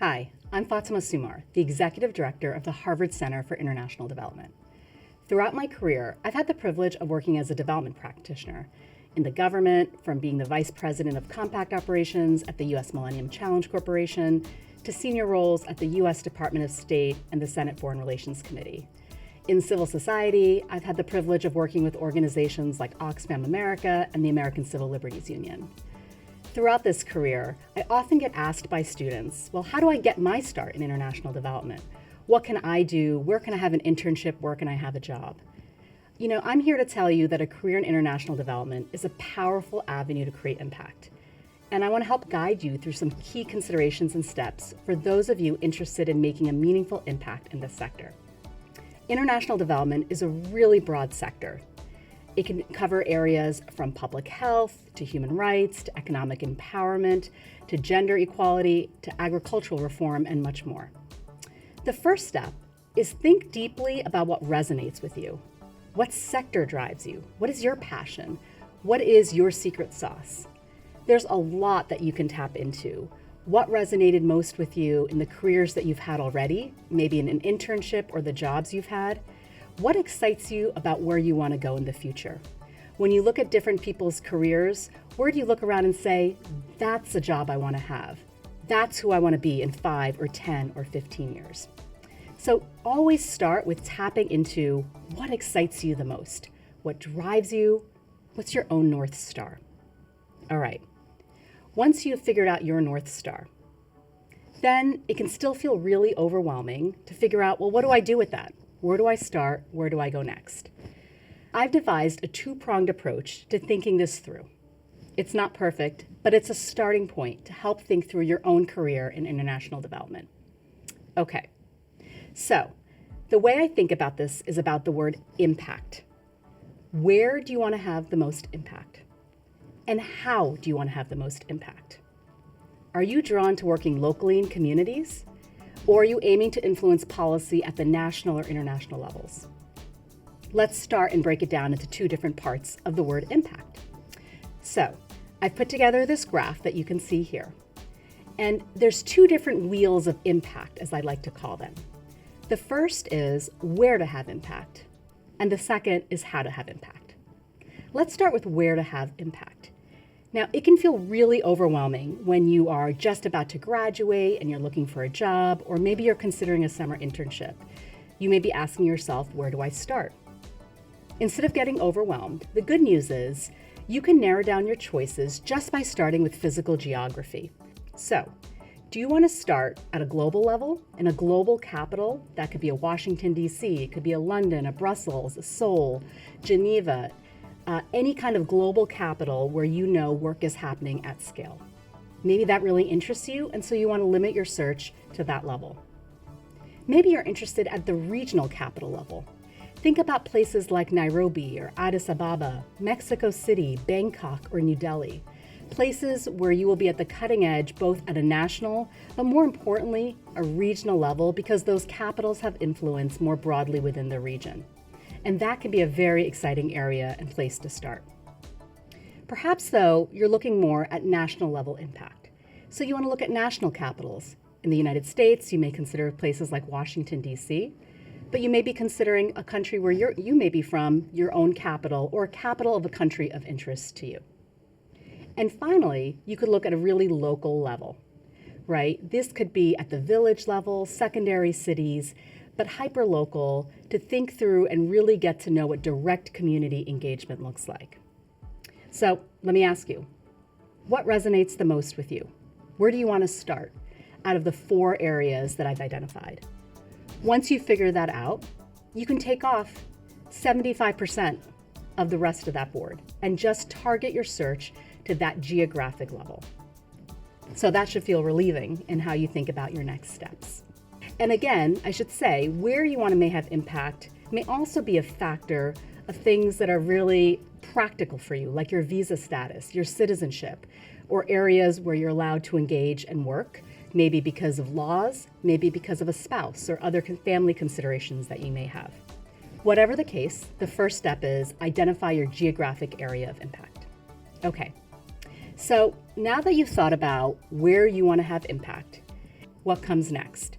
Hi, I'm Fatema Sumar, the Executive Director of the Harvard Center for International Development. Throughout my career, I've had the privilege of working as a development practitioner in the government, from being the Vice President of Compact Operations at the U.S. Millennium Challenge Corporation to senior roles at the U.S. Department of State and the Senate Foreign Relations Committee. In civil society, I've had the privilege of working with organizations like Oxfam America and the American Civil Liberties Union. Throughout this career, I often get asked by students, well, how do I get my start in international development? What can I do? Where can I have an internship? Where can I have a job? I'm here to tell you that a career in international development is a powerful avenue to create impact. And I want to help guide you through some key considerations and steps for those of you interested in making a meaningful impact in this sector. International development is a really broad sector. It can cover areas from public health to human rights to economic empowerment to gender equality to agricultural reform and much more. The first step is think deeply about what resonates with you. What sector drives you? What is your passion? What is your secret sauce? There's a lot that you can tap into. What resonated most with you in the careers that you've had already, maybe in an internship or the jobs you've had? What excites you about where you want to go in the future? When you look at different people's careers, where do you look around and say, that's a job I want to have? That's who I want to be in 5 or 10 or 15 years. So always start with tapping into what excites you the most, what drives you, what's your own North Star. All right, once you've figured out your North Star, then it can still feel really overwhelming to figure out, well, what do I do with that? Where do I start? Where do I go next? I've devised a two-pronged approach to thinking this through. It's not perfect, but it's a starting point to help think through your own career in international development. Okay, so the way I think about this is about the word impact. Where do you want to have the most impact? And how do you want to have the most impact? Are you drawn to working locally in communities? Or are you aiming to influence policy at the national or international levels? Let's start and break it down into two different parts of the word impact. So I've put together this graph that you can see here. And there's two different wheels of impact, as I like to call them. The first is where to have impact, and the second is how to have impact. Let's start with where to have impact. Now, it can feel really overwhelming when you are just about to graduate and you're looking for a job, or maybe you're considering a summer internship. You may be asking yourself, where do I start? Instead of getting overwhelmed, the good news is you can narrow down your choices just by starting with physical geography. So, do you want to start at a global level, in a global capital? That could be a Washington, D.C., it could be a London, a Brussels, a Seoul, Geneva, any kind of global capital where you know work is happening at scale. Maybe that really interests you, and so you want to limit your search to that level. Maybe you're interested at the regional capital level. Think about places like Nairobi or Addis Ababa, Mexico City, Bangkok, or New Delhi. Places where you will be at the cutting edge, both at a national, but more importantly, a regional level, because those capitals have influence more broadly within the region. And that can be a very exciting area and place to start. Perhaps, though, you're looking more at national level impact. So you want to look at national capitals. In the United States, you may consider places like Washington, D.C., but you may be considering a country where you may be from, your own capital, or a capital of a country of interest to you. And finally, you could look at a really local level, right? This could be at the village level, secondary cities, but hyperlocal, to think through and really get to know what direct community engagement looks like. So let me ask you, what resonates the most with you? Where do you want to start out of the 4 areas that I've identified? Once you figure that out, you can take off 75% of the rest of that board and just target your search to that geographic level. So that should feel relieving in how you think about your next steps. And again, I should say, where you want to may have impact may also be a factor of things that are really practical for you, like your visa status, your citizenship, or areas where you're allowed to engage and work, maybe because of laws, maybe because of a spouse or other family considerations that you may have. Whatever the case, the first step is identify your geographic area of impact. Okay, so now that you've thought about where you want to have impact, What comes next?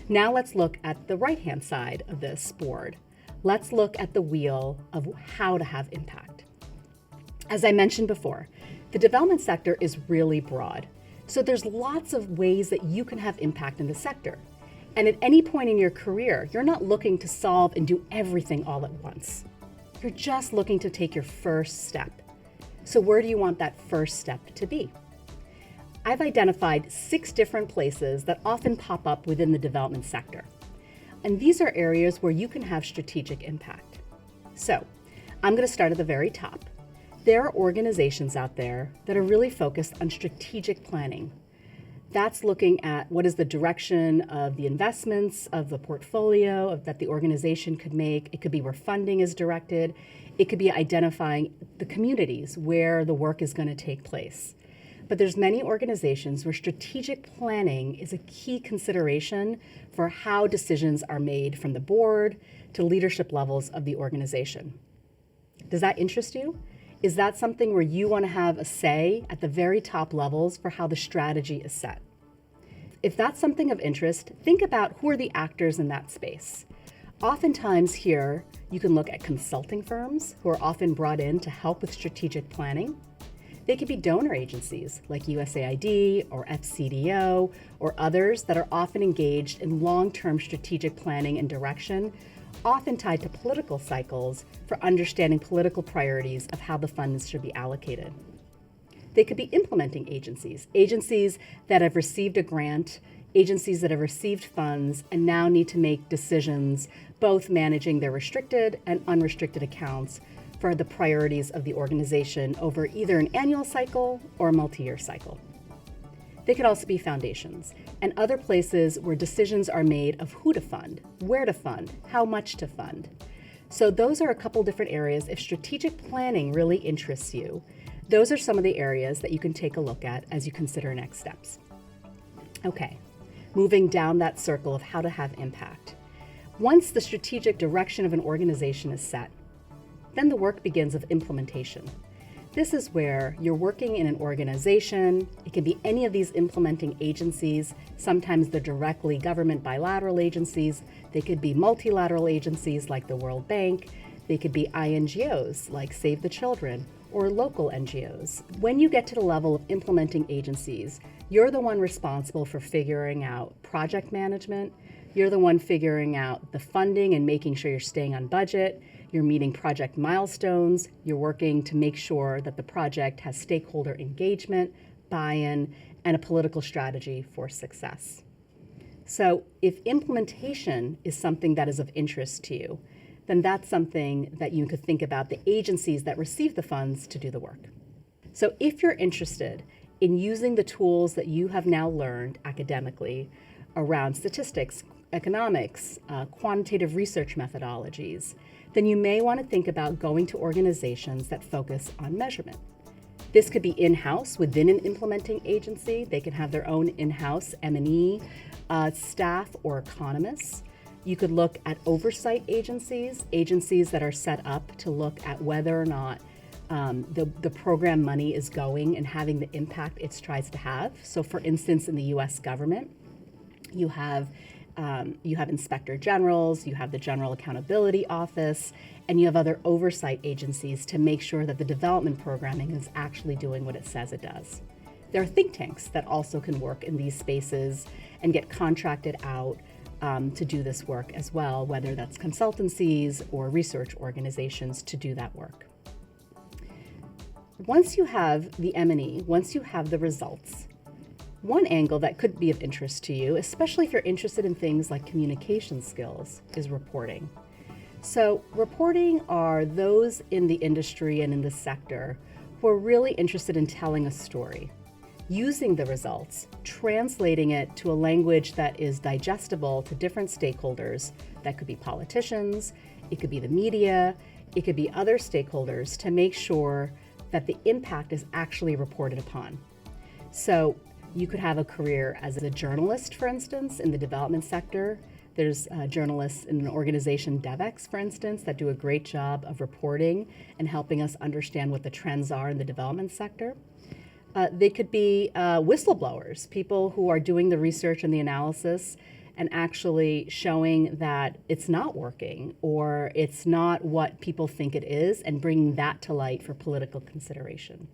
Now let's look at the right-hand side of this board. Let's look at the wheel of how to have impact. As I mentioned before, the development sector is really broad. So there's lots of ways that you can have impact in the sector. And at any point in your career, you're not looking to solve and do everything all at once. You're just looking to take your first step. So where do you want that first step to be? I've identified 6 different places that often pop up within the development sector. And these are areas where you can have strategic impact. So I'm going to start at the very top. There are organizations out there that are really focused on strategic planning. That's looking at what is the direction of the investments of the portfolio that the organization could make. It could be where funding is directed. It could be identifying the communities where the work is going to take place. But there's many organizations where strategic planning is a key consideration for how decisions are made from the board to leadership levels of the organization. Does that interest you? Is that something where you want to have a say at the very top levels for how the strategy is set? If that's something of interest, think about who are the actors in that space. Oftentimes here, you can look at consulting firms who are often brought in to help with strategic planning. They could be donor agencies like USAID or FCDO or others that are often engaged in long-term strategic planning and direction, often tied to political cycles for understanding political priorities of how the funds should be allocated. They could be implementing agencies, agencies that have received a grant, agencies that have received funds and now need to make decisions, both managing their restricted and unrestricted accounts for the priorities of the organization over either an annual cycle or a multi-year cycle. They could also be foundations and other places where decisions are made of who to fund, where to fund, how much to fund. So those are a couple different areas. If strategic planning really interests you, those are some of the areas that you can take a look at as you consider next steps. Okay, moving down that circle of how to have impact. Once the strategic direction of an organization is set, then the work begins of implementation. This is where you're working in an organization. It can be any of these implementing agencies. Sometimes they're directly government bilateral agencies. They could be multilateral agencies like the World Bank. They could be INGOs like Save the Children or local NGOs. When you get to the level of implementing agencies, you're the one responsible for figuring out project management. You're the one figuring out the funding and making sure you're staying on budget. You're meeting project milestones. You're working to make sure that the project has stakeholder engagement, buy-in, and a political strategy for success. So if implementation is something that is of interest to you, then that's something that you could think about the agencies that receive the funds to do the work. So if you're interested in using the tools that you have now learned academically around statistics, economics, quantitative research methodologies, then you may want to think about going to organizations that focus on measurement. This could be in-house within an implementing agency. They can have their own in-house M&E staff or economists. You could look at oversight agencies that are set up to look at whether or not the program money is going and having the impact it tries to have. So for instance, in the US government, you have inspector generals, you have the General Accountability Office, and you have other oversight agencies to make sure that the development programming is actually doing what it says it does. There are think tanks that also can work in these spaces and get contracted out to do this work as well, whether that's consultancies or research organizations to do that work. Once you have the M&E, once you have the results, one angle that could be of interest to you, especially if you're interested in things like communication skills, is reporting. So reporting are those in the industry and in the sector who are really interested in telling a story, using the results, translating it to a language that is digestible to different stakeholders. That could be politicians, it could be the media, it could be other stakeholders to make sure that the impact is actually reported upon. So you could have a career as a journalist, for instance, in the development sector. There's journalists in an organization, DevEx, for instance, that do a great job of reporting and helping us understand what the trends are in the development sector. They could be whistleblowers, people who are doing the research and the analysis and actually showing that it's not working or it's not what people think it is, and bringing that to light for political consideration.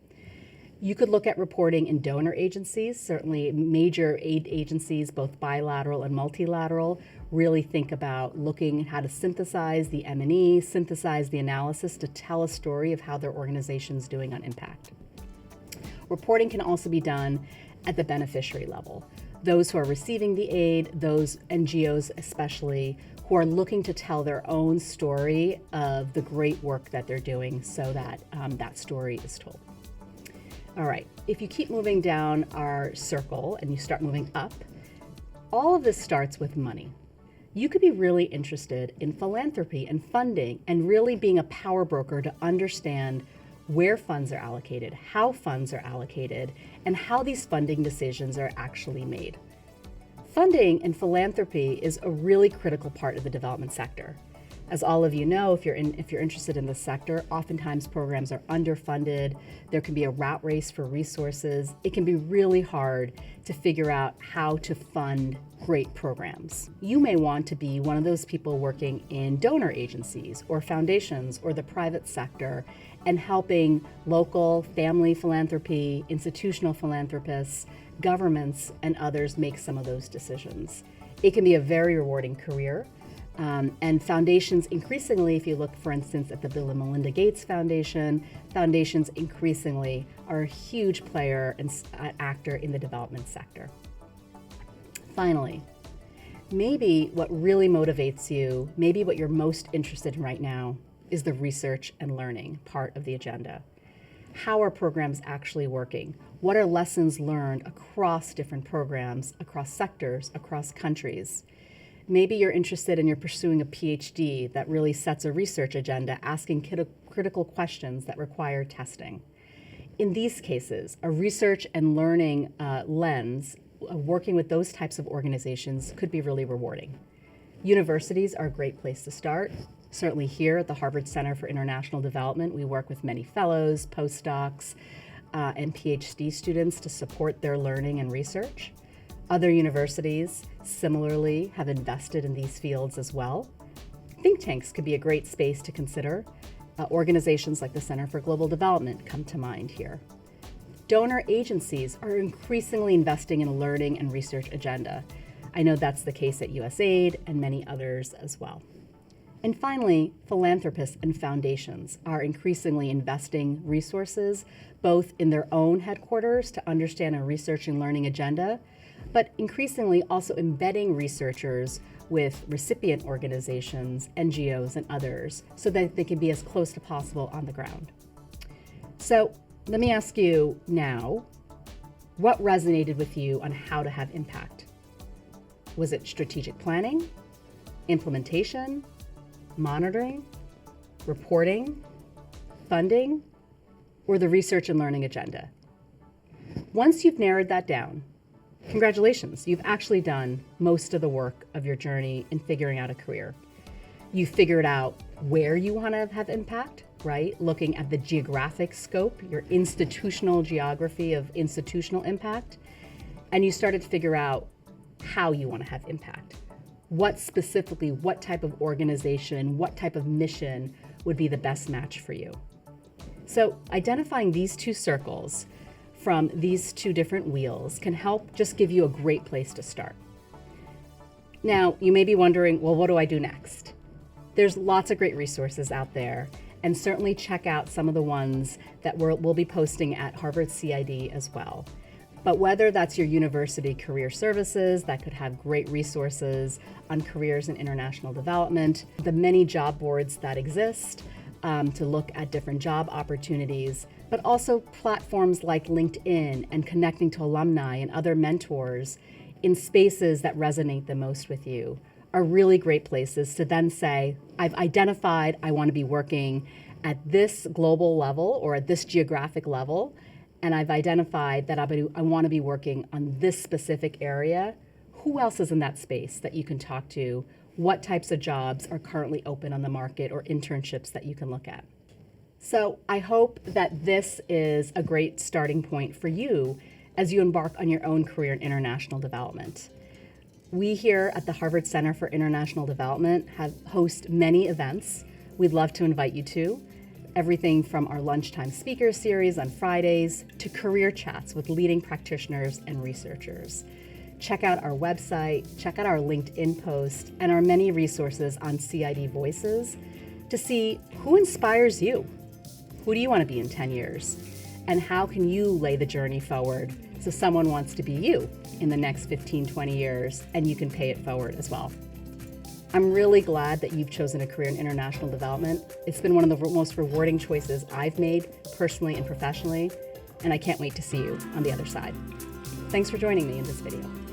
You could look at reporting in donor agencies. Certainly major aid agencies, both bilateral and multilateral, really think about looking at how to synthesize the M&E, synthesize the analysis to tell a story of how their organization's doing on impact. Reporting can also be done at the beneficiary level. Those who are receiving the aid, those NGOs especially, who are looking to tell their own story of the great work that they're doing so that that story is told. All right, if you keep moving down our circle and you start moving up, all of this starts with money. You could be really interested in philanthropy and funding and really being a power broker to understand where funds are allocated, how funds are allocated, and how these funding decisions are actually made. Funding and philanthropy is a really critical part of the development sector. As all of you know, if you're interested in this sector, oftentimes programs are underfunded. There can be a rat race for resources. It can be really hard to figure out how to fund great programs. You may want to be one of those people working in donor agencies or foundations or the private sector and helping local family philanthropy, institutional philanthropists, governments, and others make some of those decisions. It can be a very rewarding career. And foundations increasingly, if you look, for instance, at the Bill and Melinda Gates Foundation, foundations increasingly are a huge player and actor in the development sector. Finally, maybe what really motivates you, maybe what you're most interested in right now, is the research and learning part of the agenda. How are programs actually working? What are lessons learned across different programs, across sectors, across countries? Maybe you're interested and you're pursuing a PhD that really sets a research agenda, asking critical questions that require testing. In these cases, a research and learning lens, working with those types of organizations could be really rewarding. Universities are a great place to start. Certainly here at the Harvard Center for International Development, we work with many fellows, postdocs, and PhD students to support their learning and research. Other universities similarly have invested in these fields as well. Think tanks could be a great space to consider. Organizations like the Center for Global Development come to mind here. Donor agencies are increasingly investing in a learning and research agenda. I know that's the case at USAID and many others as well. And finally, philanthropists and foundations are increasingly investing resources both in their own headquarters to understand a research and learning agenda, but increasingly also embedding researchers with recipient organizations, NGOs, and others so that they can be as close to possible on the ground. So let me ask you now, what resonated with you on how to have impact? Was it strategic planning, implementation, monitoring, reporting, funding, or the research and learning agenda? Once you've narrowed that down, congratulations, you've actually done most of the work of your journey in figuring out a career. You figured out where you want to have impact, right? Looking at the geographic scope, your institutional geography of institutional impact, and you started to figure out how you want to have impact. What specifically, what type of organization, what type of mission would be the best match for you? So identifying these two circles from these two different wheels can help just give you a great place to start. Now, you may be wondering, well, what do I do next? There's lots of great resources out there, and certainly check out some of the ones that we'll be posting at Harvard CID as well. But whether that's your university career services that could have great resources on careers in international development, the many job boards that exist to look at different job opportunities, but also platforms like LinkedIn and connecting to alumni and other mentors in spaces that resonate the most with you are really great places to then say, I've identified I want to be working at this global level or at this geographic level, and I've identified that I want to be working on this specific area. Who else is in that space that you can talk to? What types of jobs are currently open on the market or internships that you can look at? So I hope that this is a great starting point for you as you embark on your own career in international development. We here at the Harvard Center for International Development host many events we'd love to invite you to. Everything from our lunchtime speaker series on Fridays to career chats with leading practitioners and researchers. Check out our website, check out our LinkedIn post, and our many resources on CID Voices to see who inspires you. Who do you want to be in 10 years? And how can you lay the journey forward so someone wants to be you in the next 15, 20 years, and you can pay it forward as well. I'm really glad that you've chosen a career in international development. It's been one of the most rewarding choices I've made personally and professionally, and I can't wait to see you on the other side. Thanks for joining me in this video.